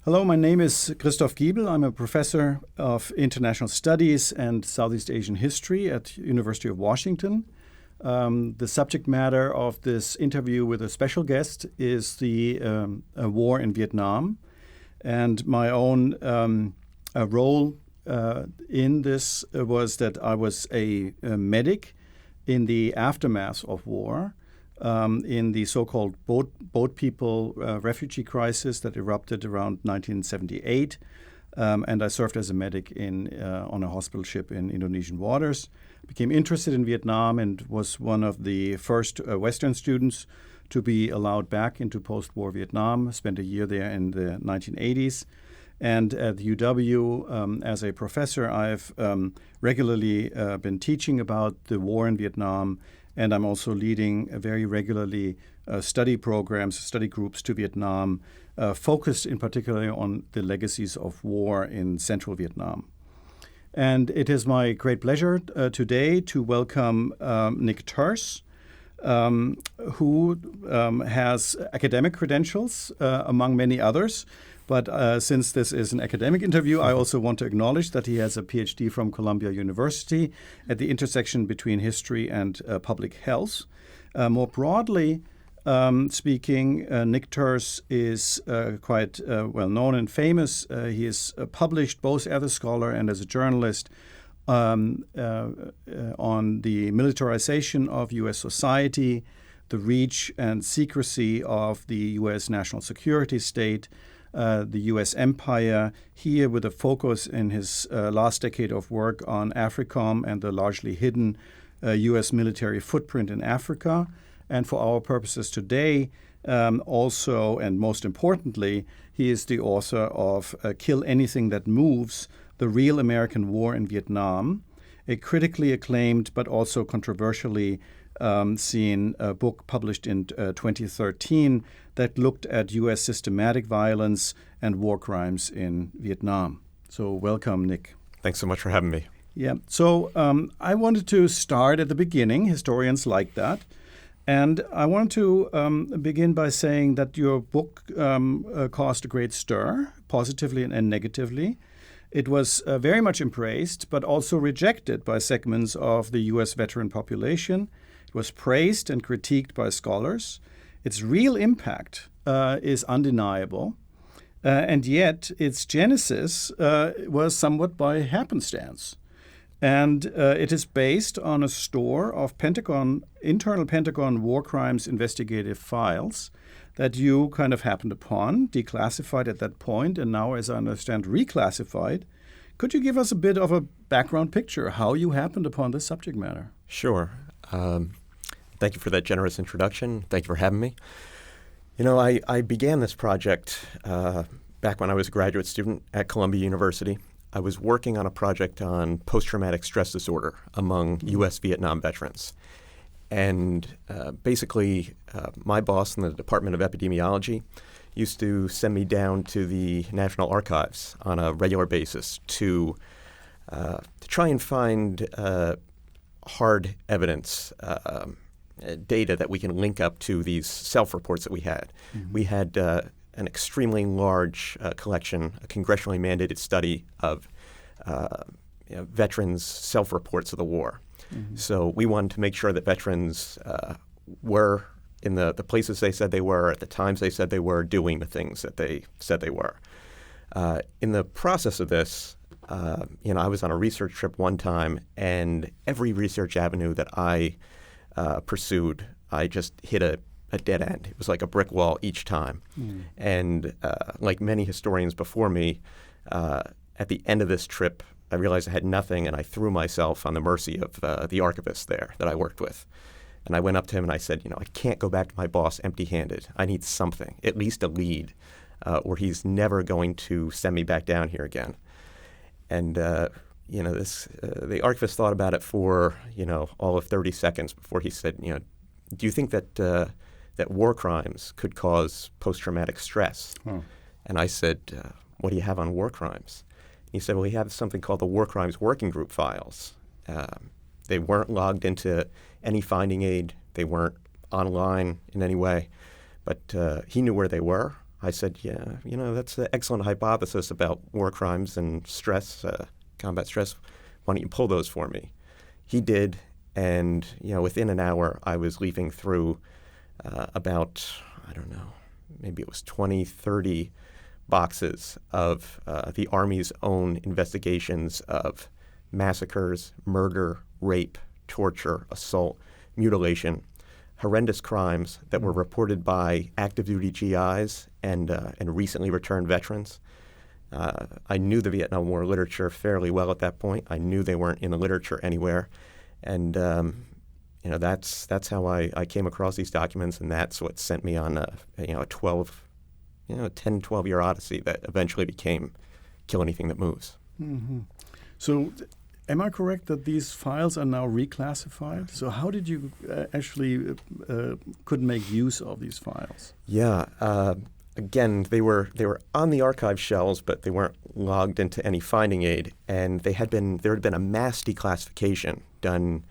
Hello, my name is Christoph Giebel. I'm a professor of international studies and Southeast Asian history at University of Washington. The subject matter of this interview with a special guest is the war in Vietnam. And my own role in this was that I was a medic in the aftermath of war. In the so-called boat people refugee crisis that erupted around 1978. And I served as a medic on a hospital ship in Indonesian waters. Became interested in Vietnam and was one of the first Western students to be allowed back into post-war Vietnam. Spent a year there in the 1980s. And at UW, as a professor, I've regularly been teaching about the war in Vietnam. And I'm also leading very regularly study programs, study groups to Vietnam, focused in particular on the legacies of war in central Vietnam. And it is my great pleasure today to welcome Nick Turse, who has academic credentials, among many others. But since this is an academic interview, I also want to acknowledge that he has a PhD from Columbia University at the intersection between history and public health. More broadly speaking, Nick Turse is quite well known and famous. He is published both as a scholar and as a journalist on the militarization of U.S. society, the reach and secrecy of the U.S. national security state, the U.S. empire, here with a focus in his last decade of work on AFRICOM and the largely hidden U.S. military footprint in Africa. And for our purposes today, also and most importantly, he is the author of Kill Anything That Moves, The Real American War in Vietnam, a critically acclaimed but also controversially seen book published in 2013 that looked at U.S. systematic violence and war crimes in Vietnam. So welcome, Nick. Thanks so much for having me. Yeah. So I wanted to start at the beginning. Historians like that. And I want to begin by saying that your book caused a great stir, positively and negatively. It was very much embraced, but also rejected by segments of the U.S. veteran population. It was praised and critiqued by scholars. Its real impact is undeniable, and yet its genesis was somewhat by happenstance. And it is based on a store of internal Pentagon war crimes investigative files that you kind of happened upon, declassified at that point, and now, as I understand, reclassified. Could you give us a bit of a background picture, how you happened upon this subject matter? Sure. Thank you for that generous introduction. Thank you for having me. You know, I began this project back when I was a graduate student at Columbia University. I was working on a project on post-traumatic stress disorder among U.S. Vietnam veterans. And basically, my boss in the Department of Epidemiology used to send me down to the National Archives on a regular basis to try and find hard evidence, data that we can link up to these self-reports that we had. Mm-hmm. We had an extremely large collection, a congressionally mandated study of veterans' self-reports of the war. Mm-hmm. So we wanted to make sure that veterans were in the places they said they were, at the times they said they were, doing the things that they said they were. In the process of this, I was on a research trip one time, and every research avenue that I pursued, I just hit a dead end. It was like a brick wall each time. Mm. And like many historians before me, at the end of this trip, I realized I had nothing, and I threw myself on the mercy of the archivist there that I worked with. And I went up to him and I said, I can't go back to my boss empty-handed. I need something, at least a lead, or he's never going to send me back down here again. And the archivist thought about it for all of 30 seconds before he said, do you think that that war crimes could cause post-traumatic stress? Hmm. And I said, what do you have on war crimes? He said, well, we have something called the War Crimes Working Group files. They weren't logged into any finding aid. They weren't online in any way. But he knew where they were. I said, yeah, that's an excellent hypothesis about war crimes and stress, combat stress. Why don't you pull those for me? He did, and within an hour, I was leafing through about, I don't know, maybe it was 20, 30 boxes of the Army's own investigations of massacres, murder, rape, torture, assault, mutilation, horrendous crimes that were reported by active duty GIs and recently returned veterans. I knew the Vietnam War literature fairly well at that point. I knew they weren't in the literature anywhere. And that's how I came across these documents, and that's what sent me on a 10, 12-year odyssey that eventually became Kill Anything That Moves. Mm-hmm. So am I correct that these files are now reclassified? So how did you actually could make use of these files? Yeah. Again, they were on the archive shelves, but they weren't logged into any finding aid. And there had been a mass declassification done,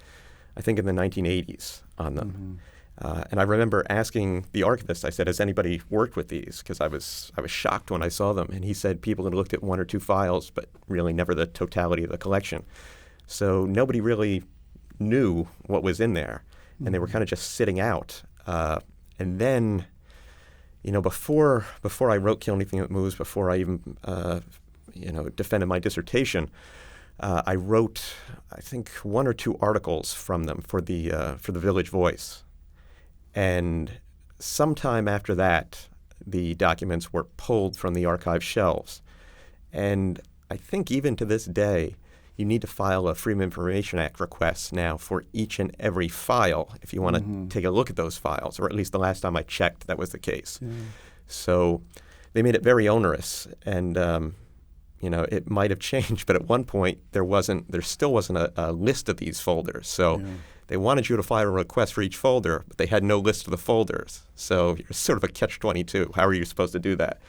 I think, in the 1980s on them. Mm-hmm. And I remember asking the archivist, I said, has anybody worked with these? Because I was shocked when I saw them. And he said people had looked at one or two files, but really never the totality of the collection. So nobody really knew what was in there. Mm-hmm. And they were kind of just sitting out. And then, before I wrote Kill Anything That Moves, before I even, defended my dissertation, I wrote, I think, one or two articles from them for the Village Voice. And sometime after that, the documents were pulled from the archive shelves. And I think even to this day, you need to file a Freedom of Information Act request now for each and every file if you want to take a look at those files, or at least the last time I checked, that was the case. Yeah. So they made it very onerous, and it might have changed, but at one point there still wasn't a list of these folders. So they wanted you to file a request for each folder, but they had no list of the folders. So you're sort of a catch-22. How are you supposed to do that?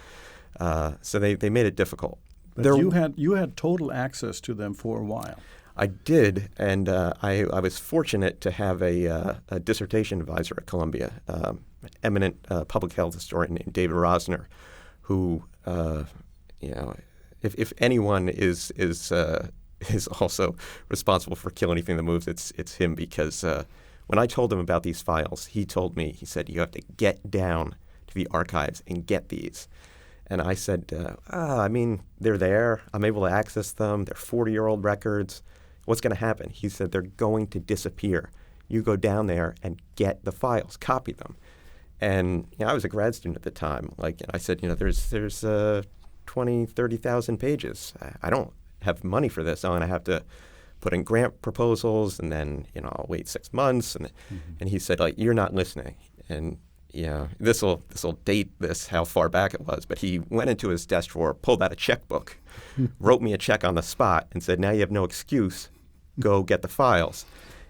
So they made it difficult. But you had total access to them for a while. I did, and I was fortunate to have a dissertation advisor at Columbia, an eminent public health historian named David Rosner, who, if anyone is also responsible for Kill Anything That Moves, it's him, because when I told him about these files, he said, you have to get down to the archives and get these. And I said, they're there. I'm able to access them. They're 40-year-old records. What's going to happen? He said, they're going to disappear. You go down there and get the files, copy them. And I was a grad student at the time. I said, there's 20, 30,000 pages. I don't have money for this. I'm going to have to put in grant proposals, and then I'll wait 6 months. And he said, you're not listening. And this will date this, how far back it was, but he went into his desk drawer, pulled out a checkbook, wrote me a check on the spot, and said, now you have no excuse, go get the files.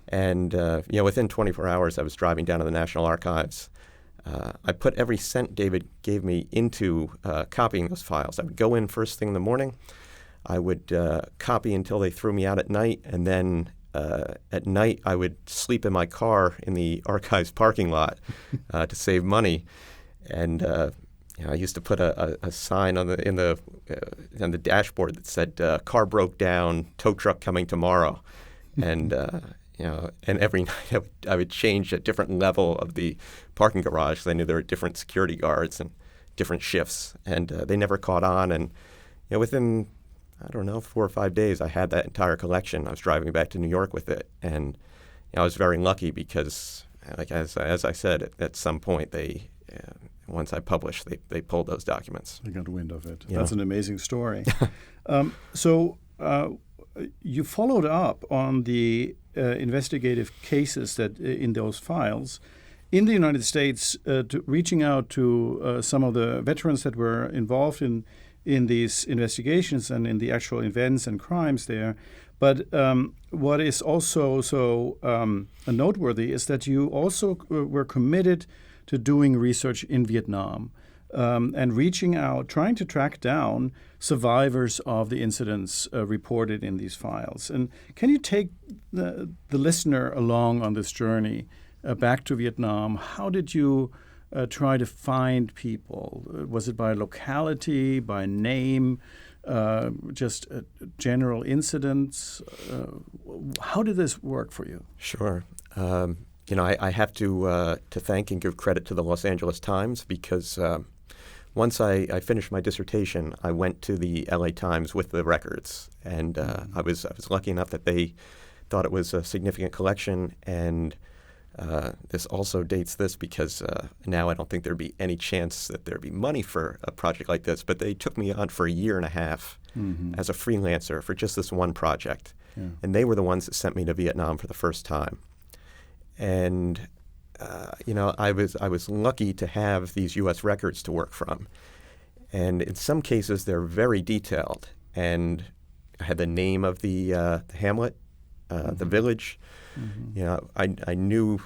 And within 24 hours, I was driving down to the National Archives. I put every cent David gave me into copying those files. I would go in first thing in the morning. I would copy until they threw me out at night, and then at night, I would sleep in my car in the archives parking lot to save money, and I used to put a sign on the dashboard that said "Car broke down, tow truck coming tomorrow," and and every night I would change a different level of the parking garage, because I knew there were different security guards and different shifts, and they never caught on. And within 4 or 5 days, I had that entire collection. I was driving back to New York with it, and I was very lucky because, as I said, at some point once I published, they pulled those documents. They got wind of it. That's an amazing story. So you followed up on the investigative cases that in those files in the United States, reaching out to some of the veterans that were involved in these investigations and in the actual events and crimes there. But what is also so noteworthy is that you also were committed to doing research in Vietnam and reaching out, trying to track down survivors of the incidents reported in these files. And can you take the listener along on this journey back to Vietnam? How did you try to find people? Was it by locality, by name, just general incidents? How did this work for you? Sure. I have to thank and give credit to the Los Angeles Times because once I finished my dissertation, I went to the LA Times with the records, and I was lucky enough that they thought it was a significant collection. And this also dates this because now I don't think there'd be any chance that there'd be money for a project like this. But they took me on for a year and a half as a freelancer for just this one project, and they were the ones that sent me to Vietnam for the first time. And I was lucky to have these U.S. records to work from, and in some cases they're very detailed. And I had the name of the hamlet, the village. I knew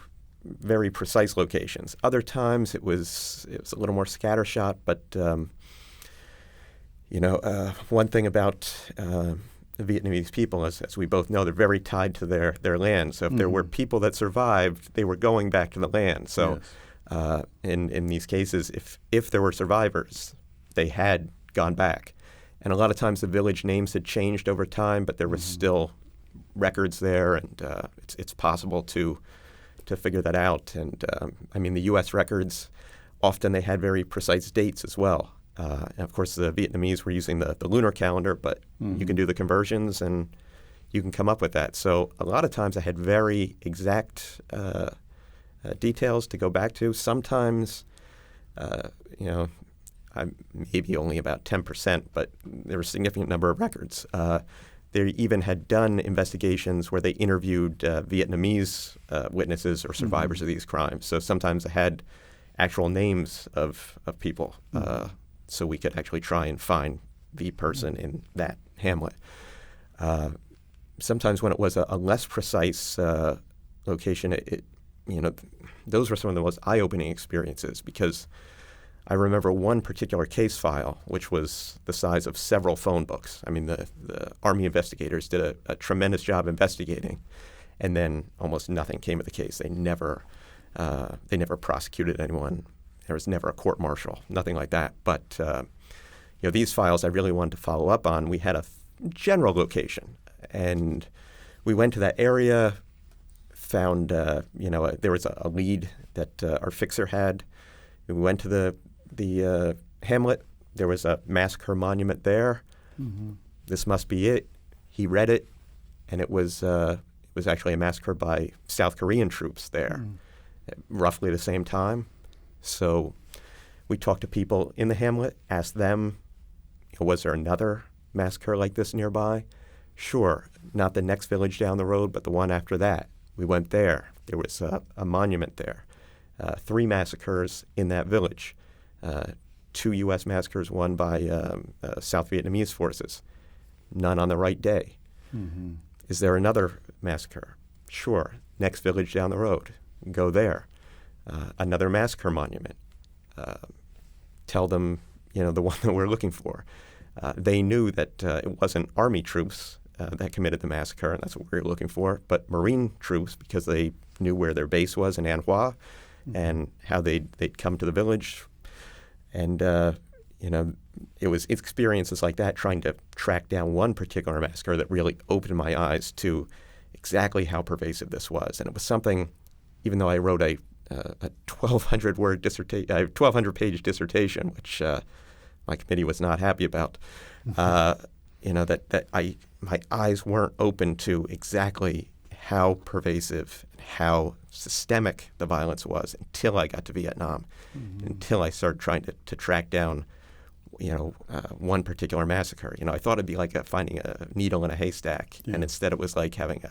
very precise locations. Other times it was a little more scattershot. But one thing about the Vietnamese people, as we both know, they're very tied to their land. So if there were people that survived, they were going back to the land. So in these cases, if there were survivors, they had gone back. And a lot of times the village names had changed over time, but there was still records there, and it's possible to figure that out. And the U.S. records, often they had very precise dates as well. And of course, the Vietnamese were using the lunar calendar, but you can do the conversions and you can come up with that. So a lot of times I had very exact details to go back to. Sometimes, I'm maybe only about 10%, but there were a significant number of records. They even had done investigations where they interviewed Vietnamese witnesses or survivors of these crimes. So sometimes I had actual names of people, so we could actually try and find the person in that hamlet. Sometimes when it was a less precise location, those were some of the most eye-opening experiences, because I remember one particular case file, which was the size of several phone books. I mean, the Army investigators did a tremendous job investigating, and then almost nothing came of the case. They never prosecuted anyone. There was never a court-martial, nothing like that. But these files I really wanted to follow up on. We had a general location, and we went to that area, found there was a lead that our fixer had. We went to the hamlet. There was a massacre monument there. This must be it. He read it, and it was actually a massacre by South Korean troops there at roughly the same time. So we talked to people in the hamlet, asked them, was there another massacre like this nearby? Sure, not the next village down the road, but the one after that. We went there. There was a monument there. 3 massacres in that village. 2 U.S. massacres, one by South Vietnamese forces. None on the right day. Is there another massacre? Sure, next village down the road. Go there. Another massacre monument. Tell them, the one that we're looking for. They knew that it wasn't Army troops that committed the massacre, and that's what we were looking for, but Marine troops, because they knew where their base was in An Hoa and how they'd come to the village. And, it was experiences like that, trying to track down one particular massacre, that really opened my eyes to exactly how pervasive this was. And it was something, even though I wrote a 1,200-page dissertation, which my committee was not happy about, that my eyes weren't open to exactly how pervasive and how systemic the violence was until I got to Vietnam, until I started trying to track down, one particular massacre. I thought it'd be like finding a needle in a haystack, and instead it was like having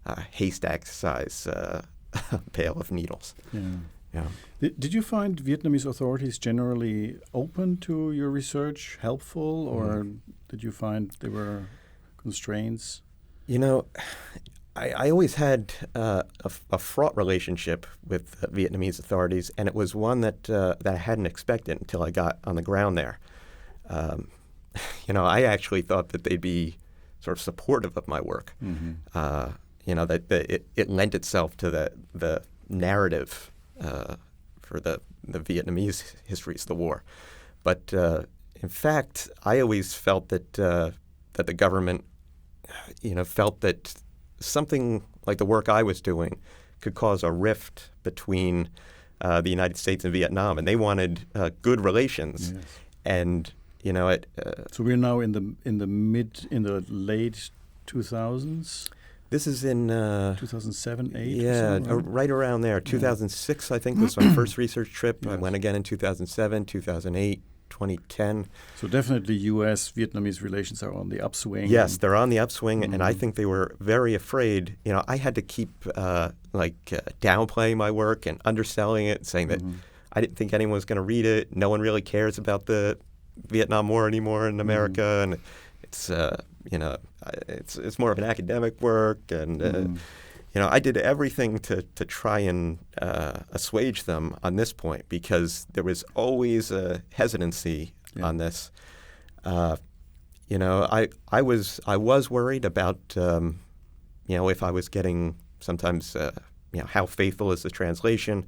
a haystack-size pail of needles. Did you find Vietnamese authorities generally open to your research, helpful, or did you find there were constraints? I always had a fraught relationship with Vietnamese authorities, and it was one that I hadn't expected until I got on the ground there. I actually thought that they'd be sort of supportive of my work. That it lent itself to the narrative for the the Vietnamese histories of the war. But in fact, I always felt that that the government, felt that something like the work I was doing could cause a rift between the United States and Vietnam, and they wanted good relations. Yes. And so we're now in the late 2000s. This is in 2007, 8. Yeah, or so, right around there. 2006, I think, was my first research trip. Yes. I went again in 2007, 2008, 2010. So definitely U.S.-Vietnamese relations are on the upswing. Yes, they're on the upswing, and I think they were very afraid. I had to keep downplaying my work and underselling it, saying that I didn't think anyone was going to read it. No one really cares about the Vietnam War anymore in America, and it's it's more of an academic work, and I did everything to try and assuage them on this point, because there was always a hesitancy on this. I was worried about if I was getting sometimes how faithful is the translation.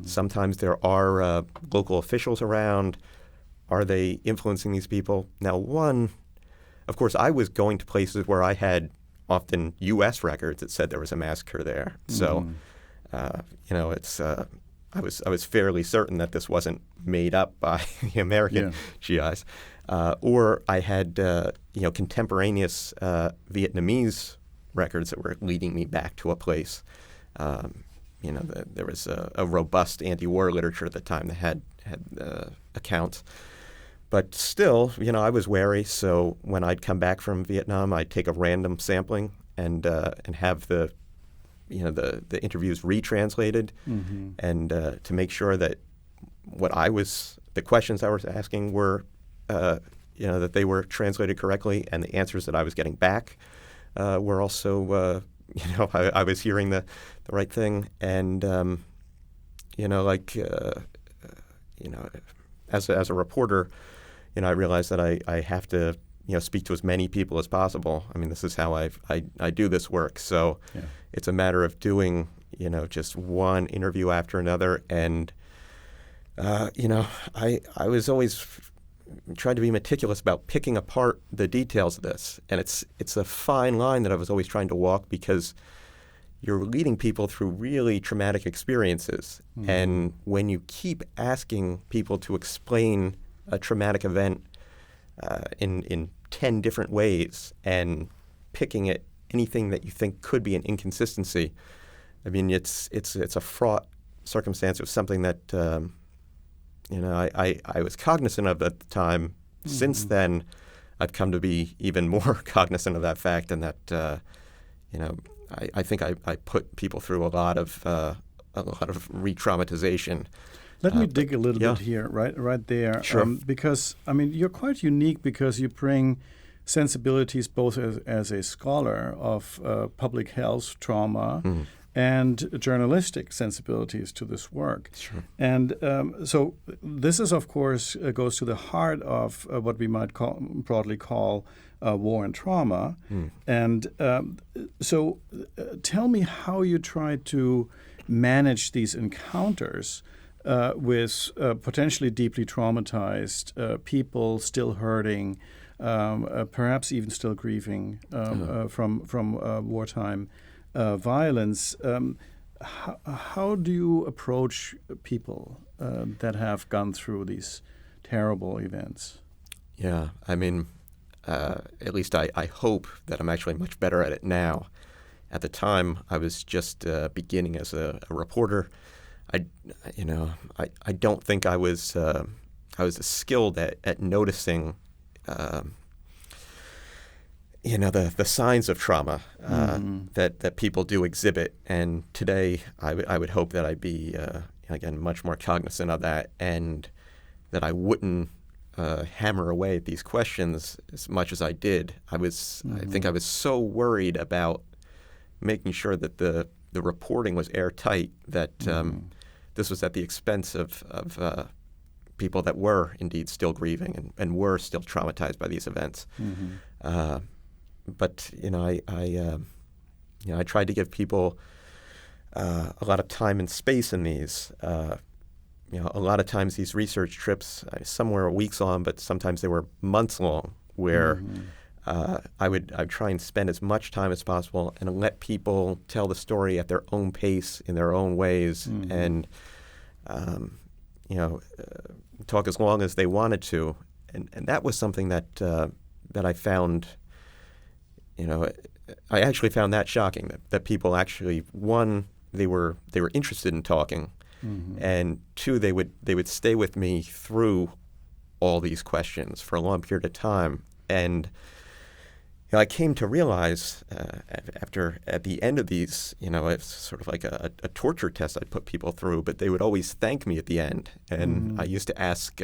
Sometimes there are local officials around. Are they influencing these people? Now, of course, I was going to places where I had often U.S. records that said there was a massacre there. So, it's I was fairly certain that this wasn't made up by the American GIs. Or I had contemporaneous Vietnamese records that were leading me back to a place. There was a robust anti-war literature at the time that had accounts. But still, I was wary. So when I'd come back from Vietnam, I'd take a random sampling and have the interviews retranslated, and to make sure that the questions I was asking were, that they were translated correctly, and the answers that I was getting back were also, I was hearing the right thing, and as a reporter. I realized that I have to, speak to as many people as possible. I mean, this is how I do this work. So it's a matter of doing, just one interview after another. And, I was always trying to be meticulous about picking apart the details of this. And it's a fine line that I was always trying to walk, because you're leading people through really traumatic experiences. And when you keep asking people to explain a traumatic event in 10 different ways and picking at anything that you think could be an inconsistency, I mean, it's a fraught circumstance. It was something that I was cognizant of at the time. Since then, I've come to be even more cognizant of that fact, and that I think I put people through a lot of re-traumatization. Let me dig a little bit here, right there. Sure. Because, you're quite unique, because you bring sensibilities both as a scholar of public health, trauma, and journalistic sensibilities to this work. Sure. And so this is, of course, goes to the heart of what we might broadly call war and trauma. And so tell me how you try to manage these encounters with potentially deeply traumatized people still hurting, perhaps even still grieving from wartime violence. How do you approach people that have gone through these terrible events? Yeah, I mean, at least I hope that I'm actually much better at it now. At the time, I was just beginning as a reporter. I don't think I was as skilled at noticing, the signs of trauma that people do exhibit. And today, I would hope that I'd be again much more cognizant of that, and that I wouldn't hammer away at these questions as much as I did. I think I was so worried about making sure that the reporting was airtight, that this was at the expense of people that were indeed still grieving and were still traumatized by these events. But I tried to give people a lot of time and space in these, a lot of times these research trips, some were weeks long, but sometimes they were months long, where I'd try and spend as much time as possible and let people tell the story at their own pace, in their own ways, and talk as long as they wanted to. And that was something that I found, I actually found that shocking, that people actually, one, they were interested in talking, and two, they would stay with me through all these questions for a long period of time. And I came to realize at the end of these, it's sort of like a torture test I'd put people through, but they would always thank me at the end. And I used to ask,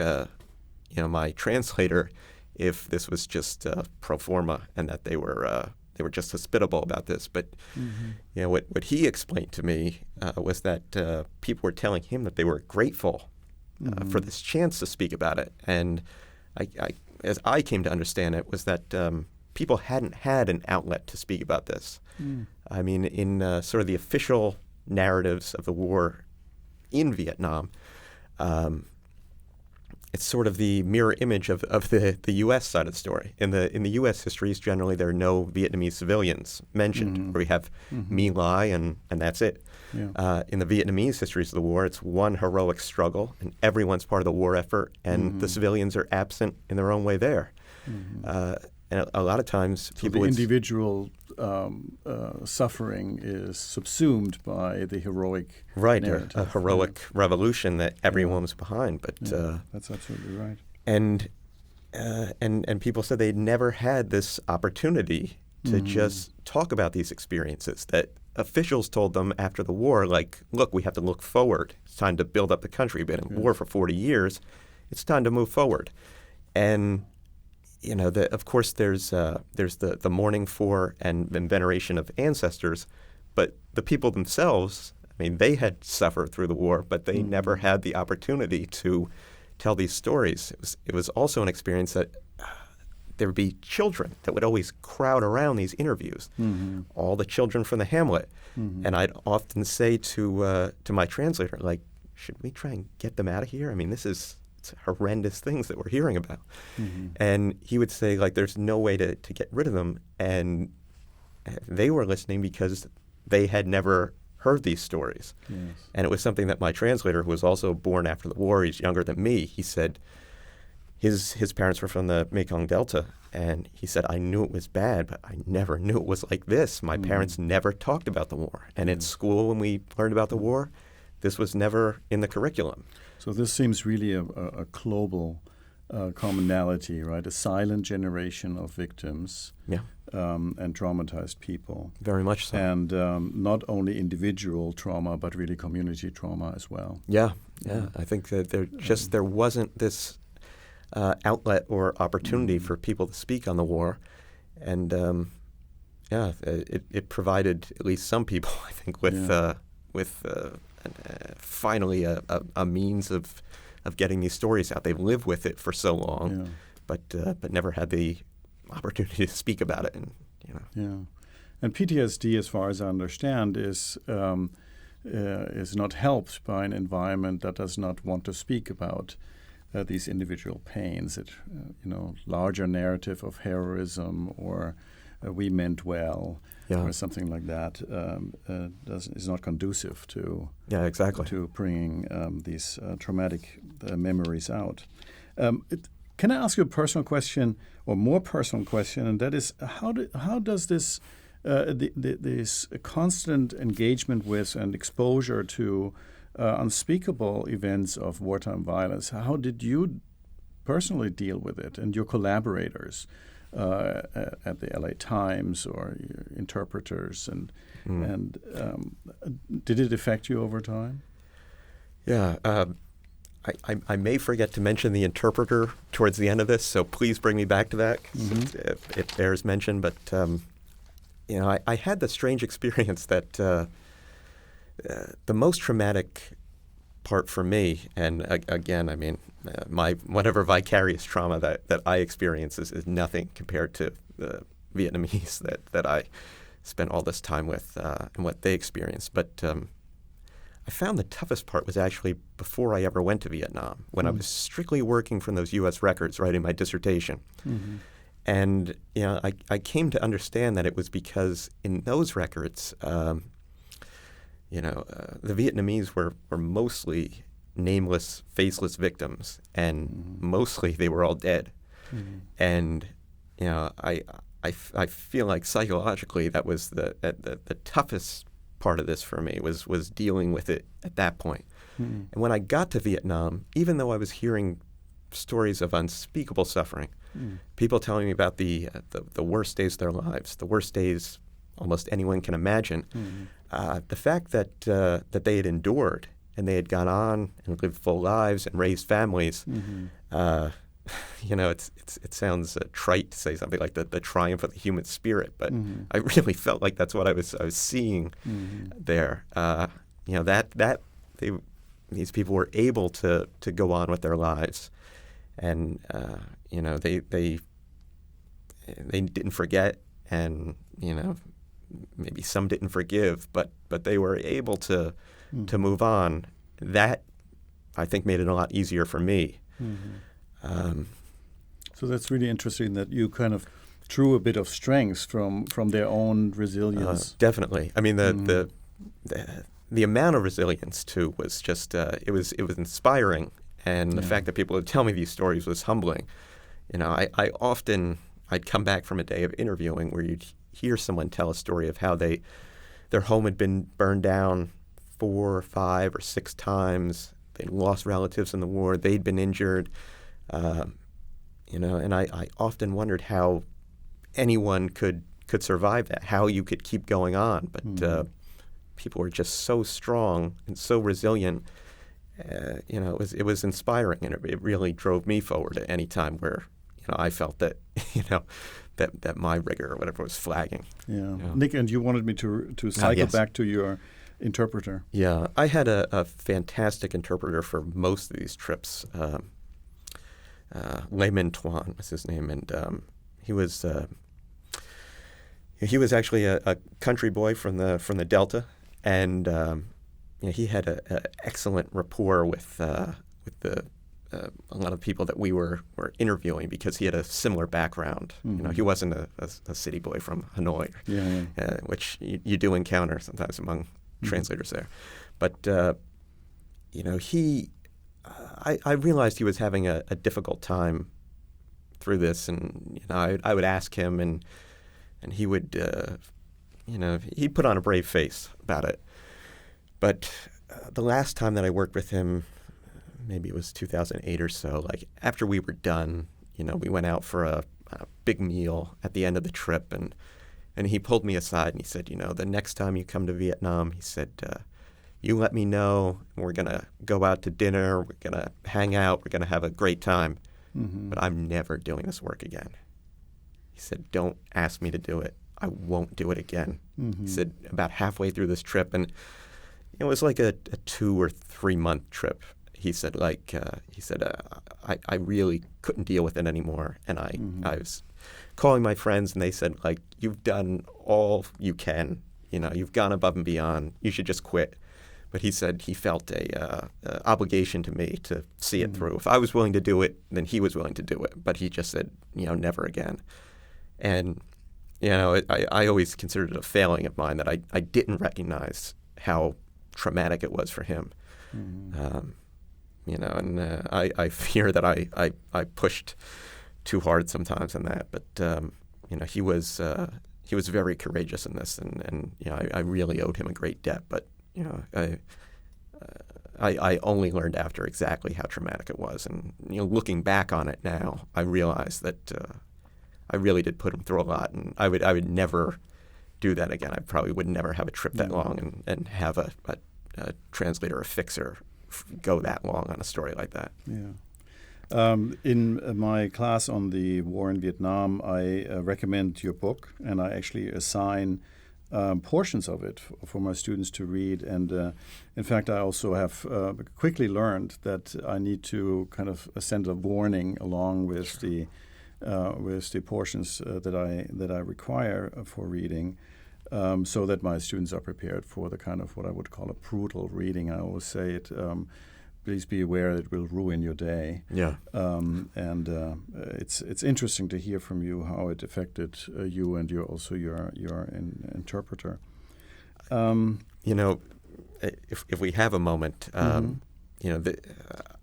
my translator if this was just pro forma and that they were just hospitable about this. But what he explained to me was that people were telling him that they were grateful for this chance to speak about it. And as I came to understand it, was that people hadn't had an outlet to speak about this. I mean, in sort of the official narratives of the war in Vietnam, it's sort of the mirror image of the U.S. side of the story. In the U.S. histories, generally, there are no Vietnamese civilians mentioned, where we have My Lai, and that's it. Yeah. In the Vietnamese histories of the war, it's one heroic struggle, and everyone's part of the war effort, and the civilians are absent in their own way there. And a lot of times people the individual suffering is subsumed by the heroic narrative. A heroic revolution that everyone was behind. But that's absolutely right. And people said they'd never had this opportunity to just talk about these experiences, that officials told them after the war, like, look, we have to look forward. It's time to build up the country. We've been in war for 40 years. It's time to move forward. And of course, there's the mourning for and veneration of ancestors, but the people themselves, I mean, they had suffered through the war, but they never had the opportunity to tell these stories. It was also an experience that there would be children that would always crowd around these interviews, all the children from the hamlet. And I'd often say to my translator, like, should we try and get them out of here? I mean, it's horrendous things that we're hearing about. And he would say, like, there's no way to get rid of them. And they were listening because they had never heard these stories. Yes. And it was something that my translator, who was also born after the war, he's younger than me, he said his parents were from the Mekong Delta. And he said, I knew it was bad, but I never knew it was like this. My parents never talked about the war. And at school, when we learned about the war, this was never in the curriculum. So this seems really a global commonality, right? A silent generation of victims and traumatized people. Very much so. And not only individual trauma, but really community trauma as well. Yeah. I think that there wasn't this outlet or opportunity for people to speak on the war. And it provided at least some people, I think, with finally a means of getting these stories out. They've lived with it for so long, but never had the opportunity to speak about it. And and PTSD, as far as I understand, is not helped by an environment that does not want to speak about these individual pains. It larger narrative of heroism or we meant well. Or something like that is not conducive to to bringing these traumatic memories out. Can I ask you a personal question, or more personal question, and that is how does this this constant engagement with and exposure to unspeakable events of wartime violence, how did you personally deal with it and your collaborators? At the LA Times or your interpreters, and did it affect you over time? Yeah, I may forget to mention the interpreter towards the end of this, so please bring me back to that. It bears mention. But I had the strange experience that the most traumatic part for me, and again, I mean, my whatever vicarious trauma that I experience is nothing compared to the Vietnamese that I spent all this time with and what they experienced. But I found the toughest part was actually before I ever went to Vietnam, when I was strictly working from those U.S. records, writing my dissertation. Mm-hmm. And I came to understand that it was because in those records, the Vietnamese were mostly nameless, faceless victims, and mostly they were all dead. Mm-hmm. And I feel like psychologically that was the toughest part of this for me was dealing with it at that point. Mm-hmm. And when I got to Vietnam, even though I was hearing stories of unspeakable suffering, people telling me about the worst days of their lives, the worst days almost anyone can imagine, the fact that they had endured and they had gone on and lived full lives and raised families, it sounds trite to say something like the triumph of the human spirit, but I really felt like that's what I was seeing there. These people were able to go on with their lives, and they didn't forget, and maybe some didn't forgive, but they were able to move on. That, I think, made it a lot easier for me. So that's really interesting that you kind of drew a bit of strength from their own resilience. Definitely. I mean, the amount of resilience too was just it was inspiring, and the fact that people would tell me these stories was humbling. I'd come back from a day of interviewing where you'd hear someone tell a story of how their home had been burned down 4 or 5 or 6 times. They lost relatives in the war. They'd been injured. And I often wondered how anyone could survive that, how you could keep going on. But people were just so strong and so resilient. It was inspiring, and it really drove me forward at any time where I felt that that my rigor or whatever was flagging. Yeah. Nick, and you wanted me to cycle back to your interpreter. Yeah, I had a fantastic interpreter for most of these trips. Layman Tuan was his name, and he was actually a country boy from the Delta, and he had an excellent rapport with a lot of people that we were interviewing because he had a similar background. He wasn't a city boy from Hanoi, which you do encounter sometimes among translators there. But I realized he was having a difficult time through this, and I would ask him, and he would he'd put on a brave face about it. But the last time that I worked with him, maybe it was 2008 or so, like after we were done, we went out for a big meal at the end of the trip, and he pulled me aside and he said, the next time you come to Vietnam, he said, you let me know, and we're going to go out to dinner, we're going to hang out, we're going to have a great time, but I'm never doing this work again. He said, don't ask me to do it. I won't do it again. He said, about halfway through this trip, and it was like a 2 or 3 month trip. He said, I really couldn't deal with it anymore, and I was calling my friends, and they said, you've done all you can, you've gone above and beyond, you should just quit. But he said he felt a obligation to me to see it through. If I was willing to do it, then he was willing to do it. But he just said, never again. And I always considered it a failing of mine that I didn't recognize how traumatic it was for him. I fear that I pushed too hard sometimes in that. But he was very courageous in this, and I really owed him a great debt. But I only learned after exactly how traumatic it was, and looking back on it now, I realize that I really did put him through a lot, and I would never do that again. I probably would never have a trip that long and have a translator or fixer go that long on a story like that. Yeah. In my class on the war in Vietnam, I recommend your book, and I actually assign portions of it for my students to read. And in fact, I also have quickly learned that I need to kind of send a warning along with the portions that I require for reading. so that my students are prepared for the kind of what I would call a brutal reading. I always say it. Please be aware it will ruin your day. Yeah. It's interesting to hear from you how it affected you and your interpreter. If we have a moment,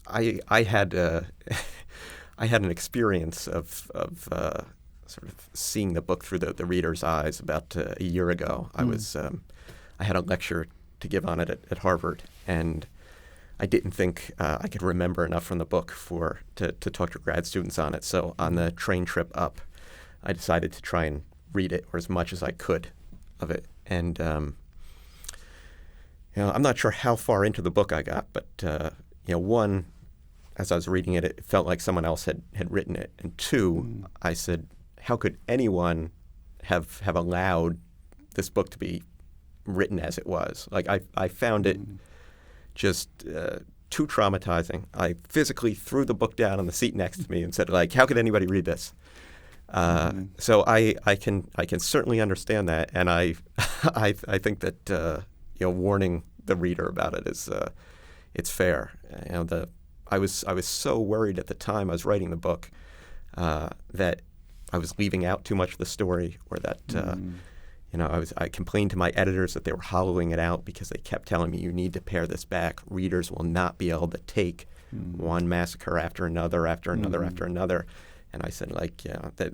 I had I had an experience of sort of seeing the book through the reader's eyes about a year ago. I had a lecture to give on it at Harvard, and I didn't think I could remember enough from the book to talk to grad students on it. So on the train trip up, I decided to try and read it, or as much as I could of it. And I'm not sure how far into the book I got, but one, as I was reading it, it felt like someone else had written it. And two, I said, how could anyone have allowed this book to be written as it was? Like, I found it just too traumatizing. I physically threw the book down on the seat next to me and said, like, how could anybody read this? So I can certainly understand that, and I think that warning the reader about it is it's fair. I was so worried at the time I was writing the book that I was leaving out too much of the story, or that I complained to my editors that they were hollowing it out because they kept telling me, you need to pare this back. Readers will not be able to take one massacre after another, after another, after another. And I said,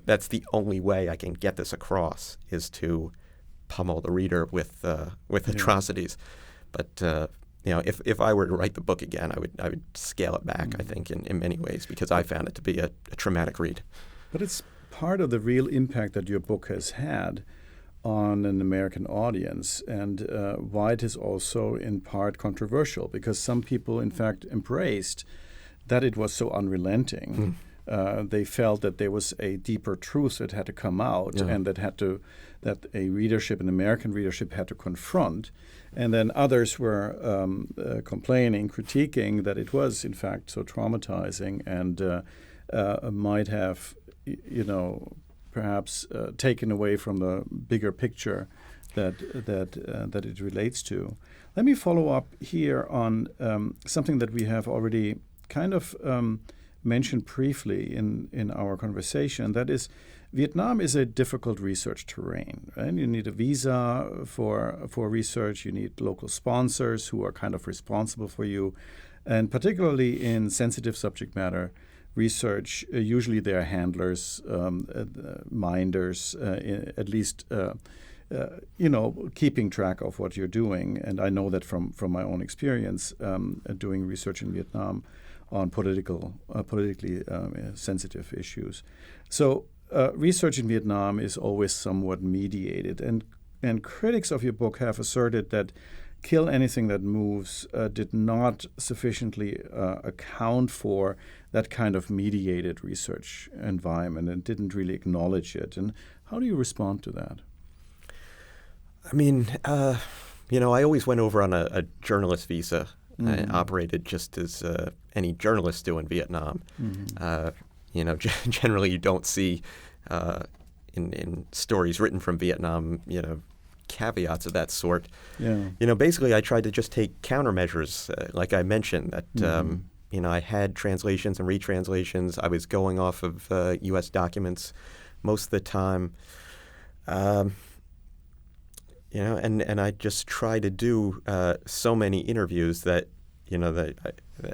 that's the only way I can get this across, is to pummel the reader with atrocities. But if I were to write the book again, I would scale it back. I think in many ways, because I found it to be a traumatic read. But it's part of the real impact that your book has had on an American audience, and why it is also in part controversial, because some people, in fact, embraced that it was so unrelenting. They felt that there was a deeper truth that had to come out, and that an American readership had to confront. And then others were complaining, critiquing that it was, in fact, so traumatizing and might have, perhaps taken away from the bigger picture that it relates to. Let me follow up here on something that we have already kind of mentioned briefly in our conversation. That is, Vietnam is a difficult research terrain, right? You need a visa for research. You need local sponsors who are kind of responsible for you, and particularly in sensitive subject matter research, usually they're handlers, minders, at least keeping track of what you're doing. And I know that from my own experience doing research in Vietnam on politically sensitive issues. So research in Vietnam is always somewhat mediated, and critics of your book have asserted that Kill Anything That Moves did not sufficiently account for that kind of mediated research environment and didn't really acknowledge it. And how do you respond to that? I mean, I always went over on a journalist visa. I operated just as any journalists do in Vietnam. Generally you don't see in stories written from Vietnam, caveats of that sort. Basically I tried to just take countermeasures, like I mentioned, that I had translations and retranslations. I was going off of U.S. documents most of the time, and I just try to do so many interviews that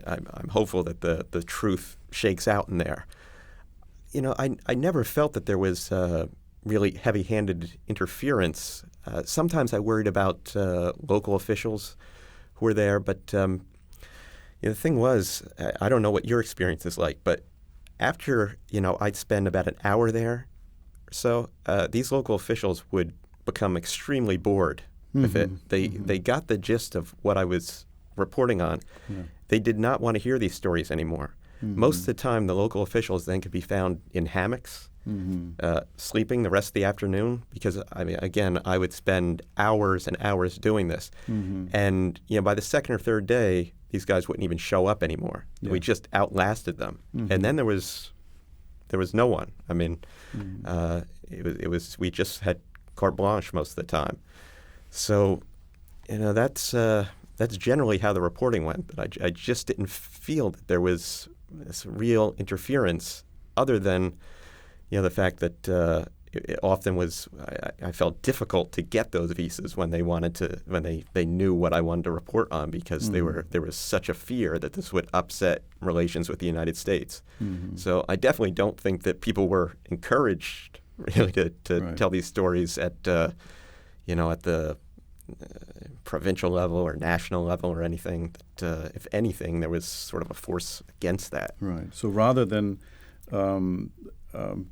I'm hopeful that the truth shakes out in there. I never felt that there was really heavy-handed interference. Sometimes I worried about local officials who were there, but the thing was, I don't know what your experience is like, but after I'd spend about an hour there or so, these local officials would become extremely bored with it. They got the gist of what I was reporting on. They did not want to hear these stories anymore. Most of the time, the local officials then could be found in hammocks, sleeping the rest of the afternoon, because, I would spend hours and hours doing this. And, by the second or third day, these guys wouldn't even show up anymore. We just outlasted them. And then there was no one. We just had carte blanche most of the time. So, that's generally how the reporting went. But I just didn't feel that there was this real interference, other than, the fact that it often was. I felt difficult to get those visas when they knew what I wanted to report on, because there was such a fear that this would upset relations with the United States. Mm-hmm. So I definitely don't think that people were encouraged really to tell these stories at the provincial level or national level or anything. That, if anything, there was sort of a force against that. Right. So rather than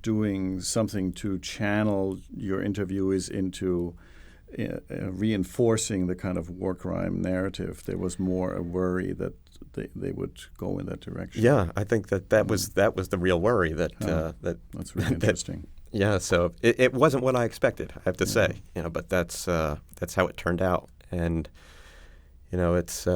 doing something to channel your interviewees into reinforcing the kind of war crime narrative, there was more a worry that they would go in that direction. Yeah, I think that was the real worry. That's really interesting. Yeah, so it wasn't what I expected, I have to say, but that's how it turned out, and it's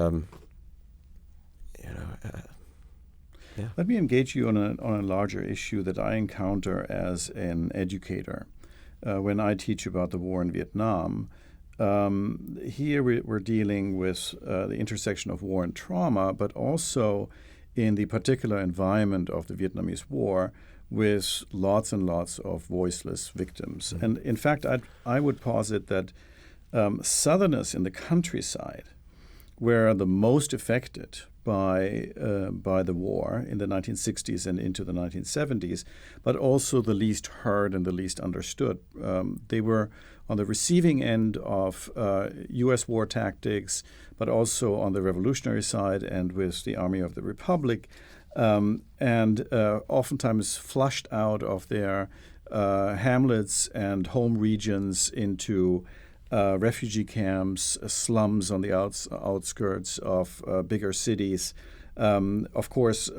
Yeah. Let me engage you on a larger issue that I encounter as an educator when I teach about the war in Vietnam. Here we're dealing with the intersection of war and trauma, but also in the particular environment of the Vietnamese War, with lots and lots of voiceless victims. Mm-hmm. And in fact, I would posit that Southerners in the countryside were the most affected by the war in the 1960s and into the 1970s, but also the least heard and the least understood. They were on the receiving end of U.S. war tactics, but also on the revolutionary side and with the Army of the Republic, and oftentimes flushed out of their hamlets and home regions into refugee camps, slums on the outskirts of bigger cities. Of course,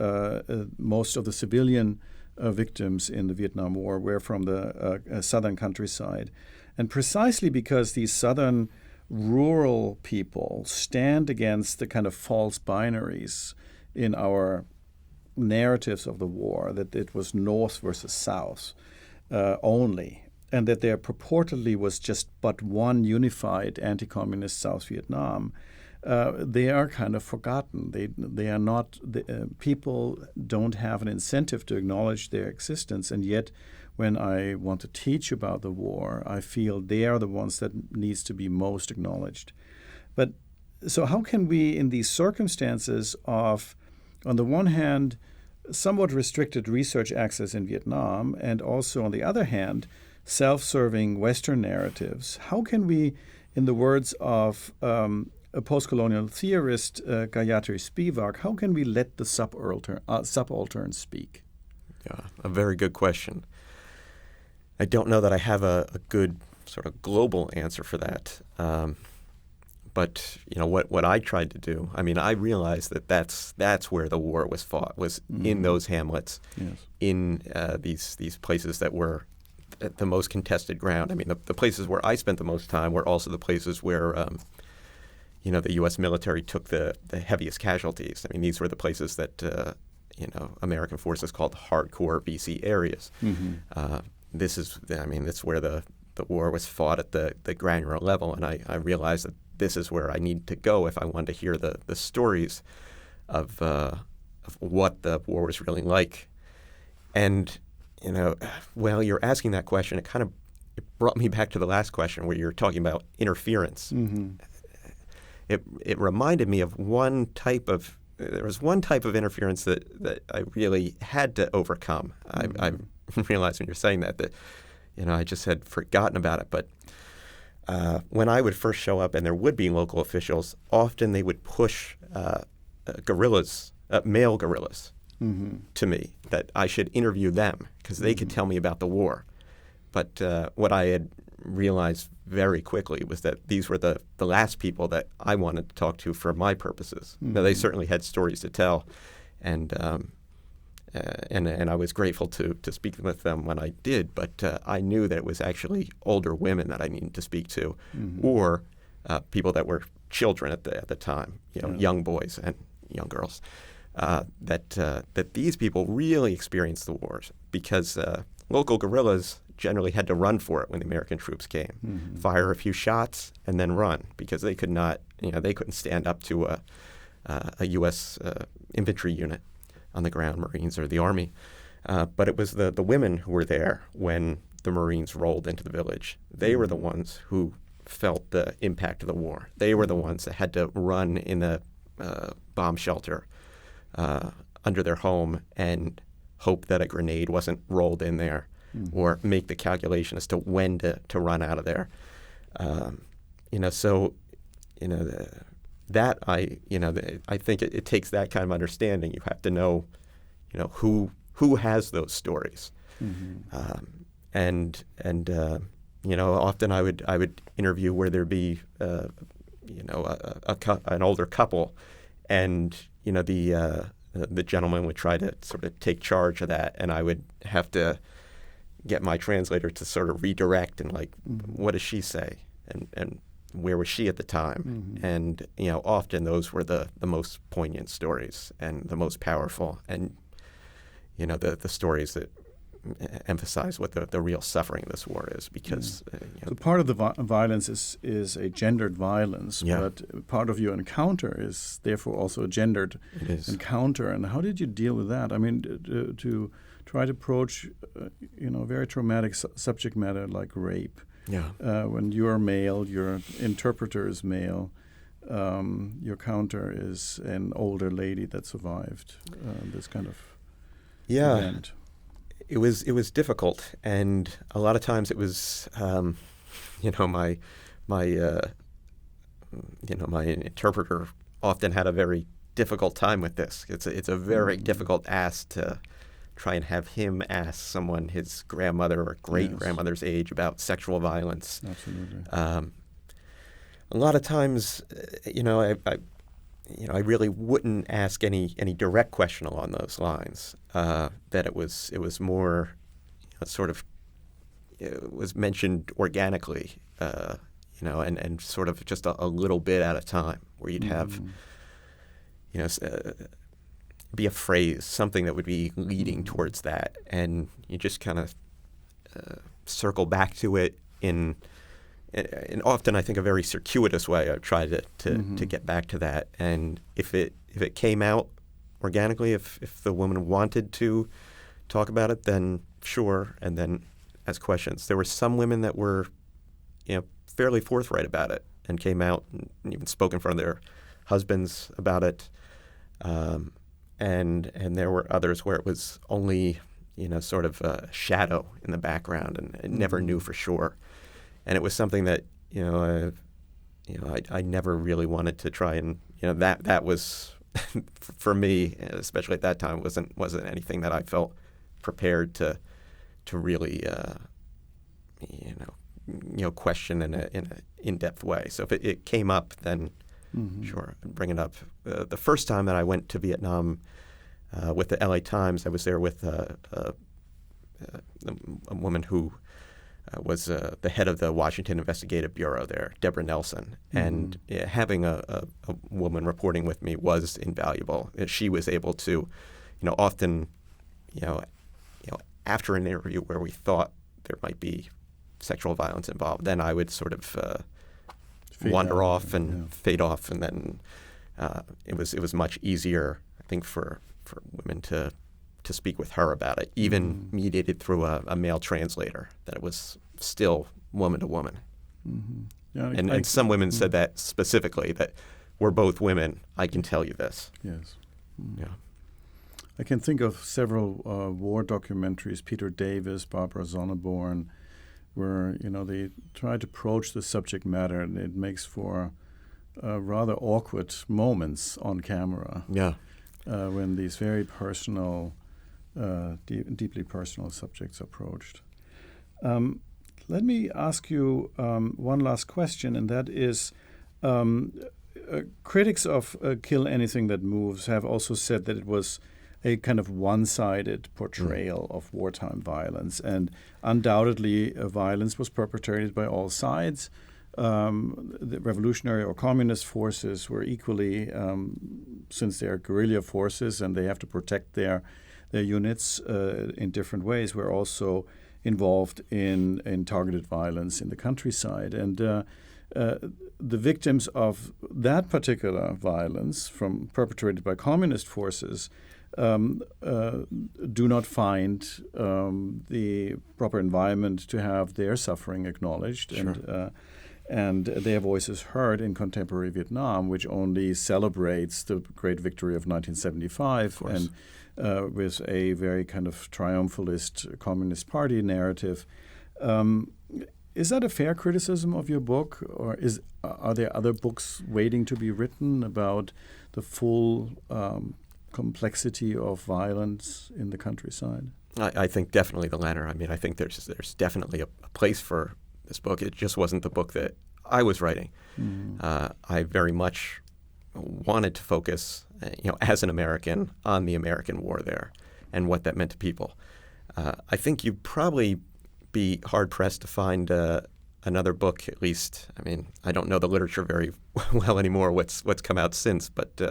most of the civilian victims in the Vietnam War were from the southern countryside. And precisely because these southern rural people stand against the kind of false binaries in our narratives of the war, that it was North versus South only, and that there purportedly was just but one unified anti-communist South Vietnam, they are kind of forgotten. They are not. People don't have an incentive to acknowledge their existence, and yet, when I want to teach about the war, I feel they are the ones that needs to be most acknowledged. But so, how can we, in these circumstances of, on the one hand, somewhat restricted research access in Vietnam, and also on the other hand, self-serving Western narratives, how can we, in the words of a post-colonial theorist, Gayatri Spivak, how can we let the subaltern speak? Yeah, a very good question. I don't know that I have a good sort of global answer for that. But what I tried to do, I realized that that's where the war was fought, was in those hamlets, yes, in these places that were the most contested ground. The places where I spent the most time were also the places where, the U.S. military took the heaviest casualties. These were the places that, American forces called hardcore VC areas. Mm-hmm. That's where the war was fought at the granular level, and I realized that this is where I need to go if I want to hear the stories of what the war was really like. And while you're asking that question, it brought me back to the last question where you're talking about interference. Mm-hmm. It reminded me of there was one type of interference that I really had to overcome. Mm-hmm. I realized when you're saying that I just had forgotten about it. But when I would first show up and there would be local officials, often they would push guerrillas, male guerrillas, mm-hmm, to me, that I should interview them because they could tell me about the war. But what I had realized very quickly was that these were the last people that I wanted to talk to for my purposes. Mm-hmm. Now, they certainly had stories to tell, and I was grateful to speak with them when I did, but I knew that it was actually older women that I needed to speak to, mm-hmm, or people that were children at the time, young boys and young girls. That these people really experienced the wars because local guerrillas generally had to run for it when the American troops came, fire a few shots and then run, because they could not, they couldn't stand up to a U.S. Infantry unit on the ground, Marines or the Army. But it was the women who were there when the Marines rolled into the village. They were the ones who felt the impact of the war. They were the ones that had to run in the bomb shelter under their home and hope that a grenade wasn't rolled in there, or make the calculation as to when to run out of there. I think it takes that kind of understanding. You have to know, who has those stories, often I would interview where there'd be an older couple, and the gentleman would try to sort of take charge of that, and I would have to get my translator to sort of redirect and what does she say, and where was she at the time? And often those were the most poignant stories and the most powerful, and the stories that emphasize what the real suffering of this war is, because so part of the violence is a gendered violence, but part of your encounter is therefore also a gendered encounter. And how did you deal with that? I mean, to try to approach very traumatic subject matter like rape. When you're male, your interpreter is male, your counter is an older lady that survived this kind of event. It was difficult, and a lot of times it was, my interpreter often had a very difficult time with this. It's a very difficult ask to try and have him ask someone his grandmother or great grandmother's age about sexual violence. Absolutely. A lot of times, I really wouldn't ask any direct question along those lines. That it was more it was mentioned organically, and sort of just a little bit at a time, where you'd have, be a phrase, something that would be leading towards that, and you just kind of circle back to it in often, I think, a very circuitous way. I've tried to get back to that, and if it came out organically, if the woman wanted to talk about it, then sure, and then ask questions. There were some women that were, fairly forthright about it and came out and even spoke in front of their husbands about it, and there were others where it was only, sort of a shadow in the background, and never knew for sure. And it was something that I never really wanted to try and that was for me, especially at that time, wasn't anything that I felt prepared to really question in an in-depth way. So if it came up, then sure, I'd bring it up. The first time that I went to Vietnam with the LA Times, I was there with a woman who was the head of the Washington Investigative Bureau there, Deborah Nelson, and having a woman reporting with me was invaluable. She was able to, often, after an interview where we thought there might be sexual violence involved, then I would sort of wander off and fade off, and then it was much easier, I think, for women to speak with her about it, even mediated through a male translator, that it was still woman to woman. And some women said that specifically, that we're both women, I can tell you this. Yes. Yeah. I can think of several war documentaries, Peter Davis, Barbara Sonneborn, where they try to approach the subject matter, and it makes for rather awkward moments on camera. Yeah. When these very personal, deeply personal subjects are approached. Let me ask you one last question, and that is, critics of Kill Anything That Moves have also said that it was a kind of one-sided portrayal of wartime violence, and undoubtedly violence was perpetrated by all sides. The revolutionary or communist forces were equally, since they are guerrilla forces and they have to protect their units in different ways, were also involved in targeted violence in the countryside. And the victims of that particular violence perpetrated by communist forces do not find the proper environment to have their suffering acknowledged. Sure. And their voices heard in contemporary Vietnam, which only celebrates the great victory of 1975 and with a very kind of triumphalist Communist Party narrative. Is that a fair criticism of your book, or are there other books waiting to be written about the full complexity of violence in the countryside? I think definitely the latter. I mean, I think there's definitely a place for this book. It just wasn't the book that I was writing. I very much wanted to focus, as an American, on the American war there and what that meant to people. I think you'd probably be hard-pressed to find another book, at least. I mean, I don't know the literature very well anymore, what's come out since, but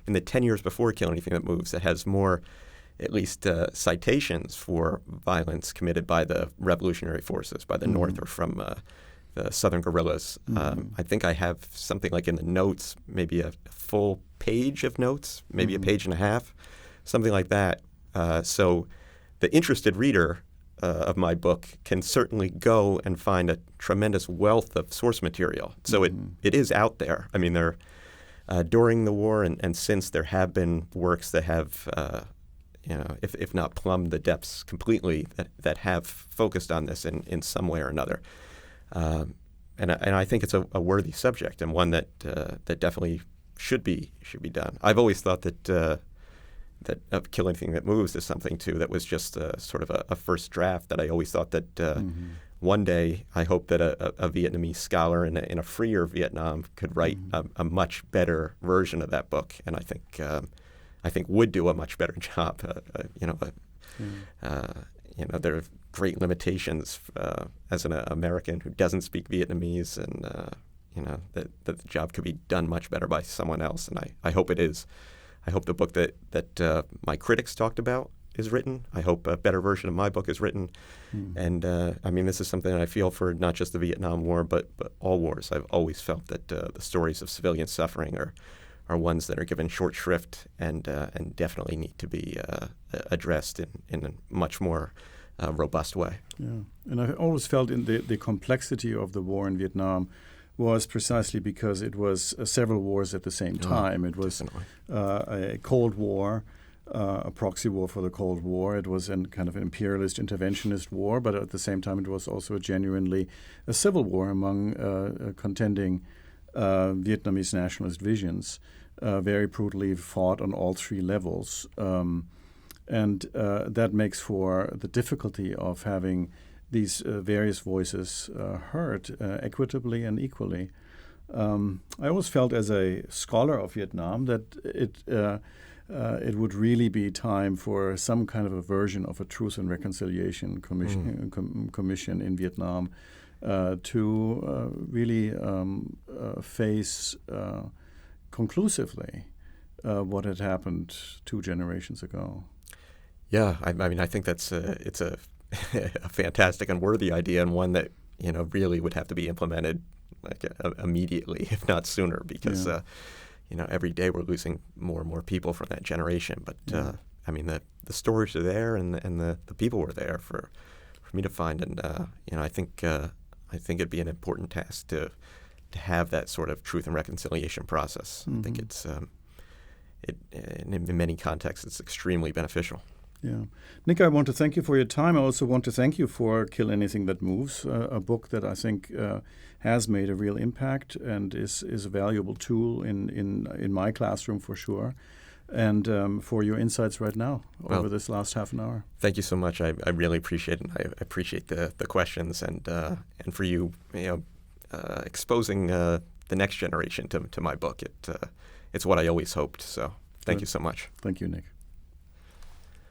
in the 10 years before Kill Anything That Moves, it has more, at least, citations for violence committed by the revolutionary forces, by the North or from the Southern guerrillas. I think I have something like in the notes, maybe a full page of notes, maybe a page and a half, something like that. So the interested reader of my book can certainly go and find a tremendous wealth of source material. So it is out there. I mean, during the war and since, there have been works that have, if not plumbed the depths completely, that have focused on this in some way or another. And I think it's a worthy subject and one that definitely should be done. I've always thought that Kill Anything That Moves is something too that was just sort of a first draft. That I always thought that one day I hope that a Vietnamese scholar in a freer Vietnam could write a much better version of that book, and I think would do a much better job. There are great limitations as an American who doesn't speak Vietnamese, and that the job could be done much better by someone else. And I hope it is. I hope the book that my critics talked about is written. I hope a better version of my book is written. And I mean, this is something that I feel for not just the Vietnam War, but all wars. I've always felt that the stories of civilian suffering are ones that are given short shrift and definitely need to be addressed in a much more robust way. Yeah, and I always felt in the complexity of the war in Vietnam was precisely because it was several wars at the same time. It was a Cold War, a proxy war for the Cold War. It was a kind of imperialist interventionist war, but at the same time it was also genuinely a civil war among contending Vietnamese nationalist visions, very brutally fought on all three levels. And that makes for the difficulty of having these various voices heard equitably and equally. I always felt as a scholar of Vietnam that it would really be time for some kind of a version of a Truth and Reconciliation commission in Vietnam to really face conclusively what had happened 2 generations ago. Yeah, I mean, I think it's a fantastic and worthy idea, and one that really would have to be implemented like immediately, if not sooner, because every day we're losing more and more people from that generation. But I mean, the stories are there, and the people were there for me to find, and I think it'd be an important task to have that sort of truth and reconciliation process. I think it's in many contexts it's extremely beneficial. Yeah. Nick, I want to thank you for your time. I also want to thank you for Kill Anything That Moves, a book that I think has made a real impact and is a valuable tool in my classroom for sure, and for your insights right now over this last half an hour. Thank you so much. I really appreciate it, and I appreciate the questions and for you, exposing the next generation to my book. It's what I always hoped. So thank you so much. Thank you, Nick.